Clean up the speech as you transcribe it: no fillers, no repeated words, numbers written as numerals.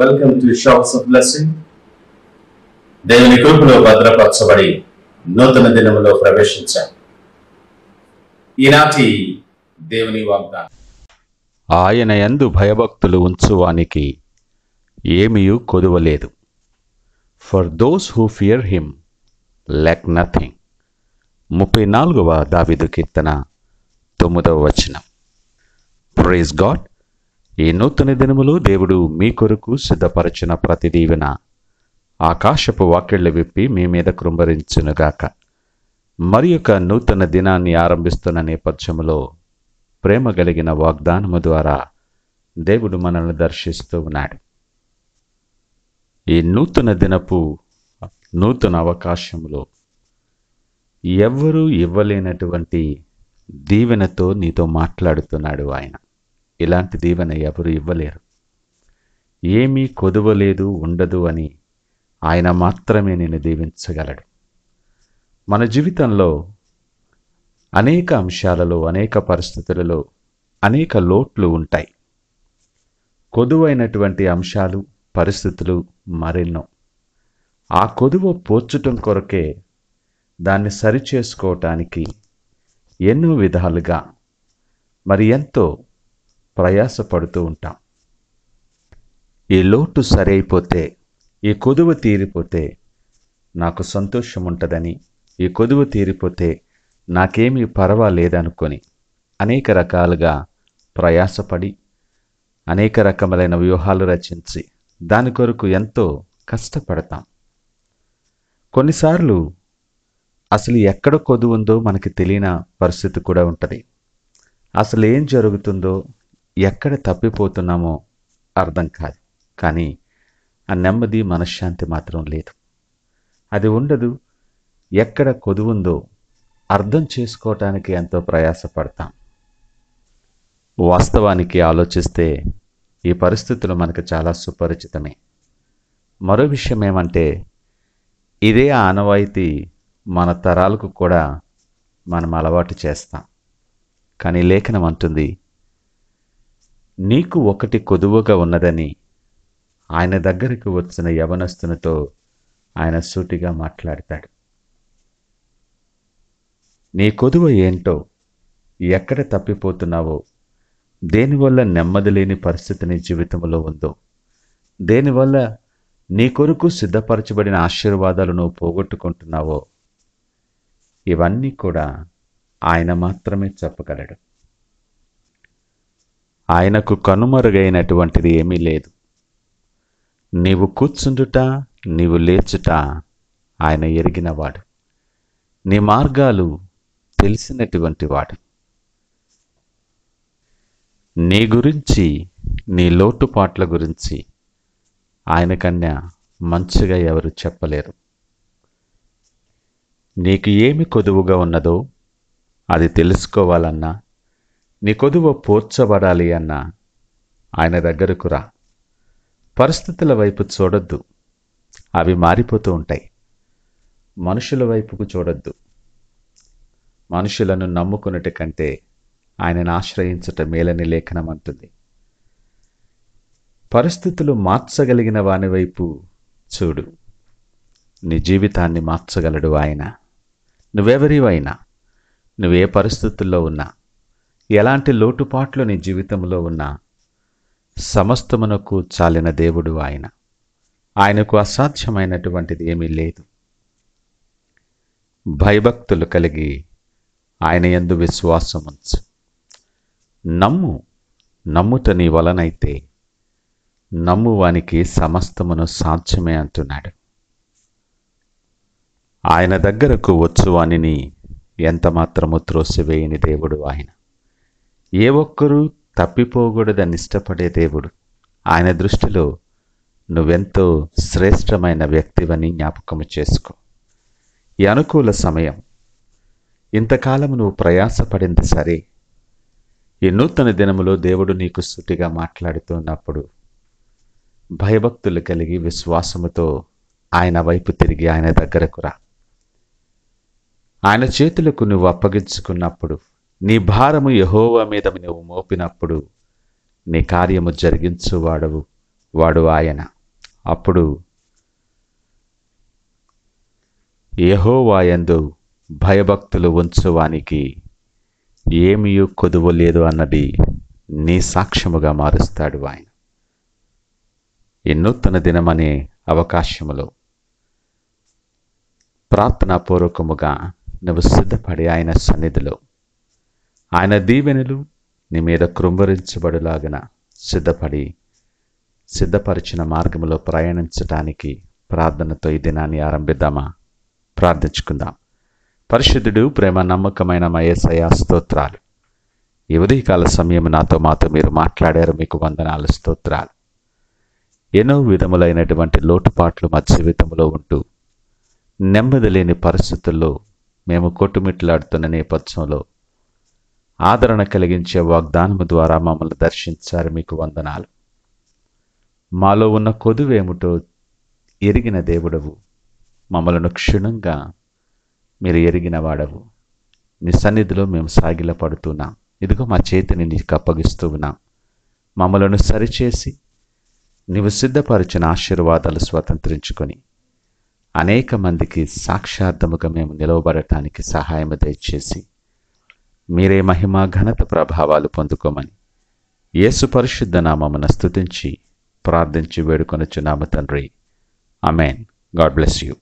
Welcome to shops of blessing. దేవుని కృపలో భద్రపరచబడి నూతన దినములో ప్రవేశించాం. ఈనాటి దేవుని వాగ్దానం, ఆయన యందు భయభక్తులు ఉంచువానికి ఏమీయు కొదువలేదు. For those who fear him lack nothing. 34వ దావీదు కీర్తన 9వ వచనం. Praise God. ఈ నూతన దినములో దేవుడు మీ కొరకు సిద్ధపరచిన ప్రతి దీవెన ఆకాశపు వాకిళ్లు విప్పి మీ మీద కృంభరించునుగాక. మరి యొక్క నూతన దినాన్ని ఆరంభిస్తున్న నేపథ్యములో ప్రేమ కలిగిన వాగ్దానము ద్వారా దేవుడు మనల్ని దర్శిస్తూ ఉన్నాడు. ఈ నూతన దినపు నూతన అవకాశంలో ఎవ్వరూ ఇవ్వలేనటువంటి దీవెనతో నీతో మాట్లాడుతున్నాడు ఆయన. ఇలాంటి దీవెన ఎవరు ఇవ్వలేరు. ఏమీ కొదువలేదు, ఉండదు అని ఆయన మాత్రమే నేను దీవించగలడు. మన జీవితంలో అనేక అంశాలలో, అనేక పరిస్థితులలో అనేక లోట్లు ఉంటాయి. కొదువైనటువంటి అంశాలు, పరిస్థితులు మరెన్నో. ఆ కొదువ పోర్చటం కొరకే, దాన్ని సరిచేసుకోవటానికి ఎన్నో విధాలుగా మరి ఎంతో ప్రయాసపడుతూ ఉంటాం. ఈ లోటు సరైపోతే, ఈ కొదువ తీరిపోతే నాకు సంతోషం ఉంటుందని, ఈ కొదువ తీరిపోతే నాకేమీ పర్వాలేదనుకొని అనేక రకాలుగా ప్రయాసపడి అనేక రకములైన వ్యూహాలు రచించి దాని కొరకు ఎంతో కష్టపడతాం. కొన్నిసార్లు అసలు ఎక్కడ కొదువు ఉందో మనకి తెలియని పరిస్థితి కూడా ఉంటుంది. అసలు ఏం జరుగుతుందో, ఎక్కడ తప్పిపోతున్నామో అర్థం కాదు. కానీ ఆ నెమ్మది, మనశ్శాంతి మాత్రం లేదు. అది ఉండదు. ఎక్కడ కొదువుందో అర్థం చేసుకోవటానికి ఎంతో ప్రయాసపడతాం. వాస్తవానికి ఆలోచిస్తే ఈ పరిస్థితులు మనకు చాలా సుపరిచితమే. మరో విషయం ఏమంటే, ఇదే ఆనవాయితీ మన తరాలకు కూడా మనం అలవాటు చేస్తాం. కానీ లేఖనం అంటుంది, నీకు ఒకటి కొదువుగా ఉన్నదని ఆయన దగ్గరికి వచ్చిన యవనస్తునితో ఆయన సూటిగా మాట్లాడతాడు. నీ కొదువ ఏంటో, ఎక్కడ తప్పిపోతున్నావో, దేనివల్ల నెమ్మది లేని పరిస్థితి నీ జీవితంలో ఉందో, దేనివల్ల నీ కొరకు సిద్ధపరచబడిన ఆశీర్వాదాలు నువ్వు పోగొట్టుకుంటున్నావో, ఇవన్నీ కూడా ఆయన మాత్రమే చెప్పగలడు. ఆయనకు కనుమరుగైనటువంటిది ఏమీ లేదు. నీవు కూర్చుండుట, నీవు లేచుట ఆయన ఎరిగినవాడు. నీ మార్గాలు తెలిసినటువంటి వాడు. నీ గురించి, నీ లోటుపాట్ల గురించి ఆయనకన్నా మంచిగా ఎవరు చెప్పలేరు. నీకు ఏమి కొదువుగా ఉన్నదో అది తెలుసుకోవాలన్నా, నీ కొదువ పోర్చబడాలి అన్నా ఆయన దగ్గరకు రా. పరిస్థితుల వైపు చూడొద్దు, అవి మారిపోతూ ఉంటాయి. మనుషుల వైపుకు చూడొద్దు. మనుషులను నమ్ముకున్నటి కంటే ఆయనను ఆశ్రయించుట మేలని లేఖనం అంటుంది. పరిస్థితులు మార్చగలిగిన వాని వైపు చూడు. నీ జీవితాన్ని మార్చగలడు ఆయన. నువ్వెవరివైనా, నువ్వే పరిస్థితుల్లో ఉన్నా, ఎలాంటి లోటుపాట్లు నీ జీవితంలో ఉన్నా, సమస్తమునకు చాలిన దేవుడు ఆయన. ఆయనకు అసాధ్యమైనటువంటిది ఏమీ లేదు. భయభక్తులు కలిగి ఆయన యందు విశ్వాసముంచు. నమ్ముట నీ వలనైతే నమ్మువానికి సమస్తమును సాధ్యమే అంటున్నాడు. ఆయన దగ్గరకు వచ్చువానిని ఎంతమాత్రము త్రోసివేయని దేవుడు ఆయన. ఏ ఒక్కరూ తప్పిపోకూడదని ఇష్టపడే దేవుడు. ఆయన దృష్టిలో నువ్వెంతో శ్రేష్టమైన వ్యక్తివని జ్ఞాపకము చేసుకో. ఈ అనుకూల సమయం, ఇంతకాలం నువ్వు ప్రయాసపడింది సరే. ఈ నూతన దినములో దేవుడు నీకు సూటిగా మాట్లాడుతున్నప్పుడు భయభక్తులు కలిగి విశ్వాసముతో ఆయన వైపు తిరిగి ఆయన దగ్గరకు రా. ఆయన చేతులకు నువ్వు అప్పగించుకున్నప్పుడు, నీ భారము యెహోవా మీద నువ్వు మోపినప్పుడు నీ కార్యము జరిగించువాడవు వాడు ఆయన. అప్పుడు యెహోవాయందు భయభక్తులు ఉంచువానికి ఏమీ కొదువ లేదు అన్నది నీ సాక్ష్యముగా మారుస్తాడు ఆయన. ఈ నూతన దినమనే అవకాశములో ప్రార్థనాపూర్వకముగా నువ్వు సిద్ధపడి ఆయన సన్నిధిలో ఆయన దీవెనలు నీ మీద కృంభరించబడులాగన సిద్ధపరిచిన మార్గంలో ప్రయాణించటానికి ప్రార్థనతో ఈ దినాన్ని ఆరంభిద్దామా? ప్రార్థించుకుందాం. పరిశుద్ధుడు, ప్రేమ నమ్మకమైన మా యేసయ్యా స్తోత్రాలు. ఈ ఉదయకాల సమయం మాతో మీరు మాట్లాడారు. మీకు వందనాలు, స్తోత్రాలు. ఎన్నో విధములైనటువంటి లోటుపాట్లు మా జీవితంలో ఉంటూ నెమ్మది లేని పరిస్థితుల్లో మేము కొట్టుమిట్లాడుతున్న నేపథ్యంలో ఆదరణ కలిగించే వాగ్దానము ద్వారా మమ్మల్ని దర్శించారు. మీకు వందనాలు. మాలో ఉన్న కొదువేమిటో ఎరిగిన దేవుడవు, మమ్మలను క్షుణ్ణంగా మీరు ఎరిగిన వాడవు. నీ సన్నిధిలో మేము సాగిల పడుతున్నాం. ఇదిగో మా చేతిని నీకు అప్పగిస్తూ ఉన్నాం. మమ్మలను సరిచేసి నీవు సిద్ధపరిచిన ఆశీర్వాదాలు స్వతంత్రించుకొని అనేక మందికి సాక్షార్థముగా మేము నిలవబడటానికి సహాయం దయచేసి మీరే మహిమ ఘనత ప్రభావాలు పొందుకోమని యేసు పరిశుద్ధ నామమున స్తుతించి ప్రార్థించి వేడుకొనుచున్నాము తండ్రి. ఆమేన్. God bless you.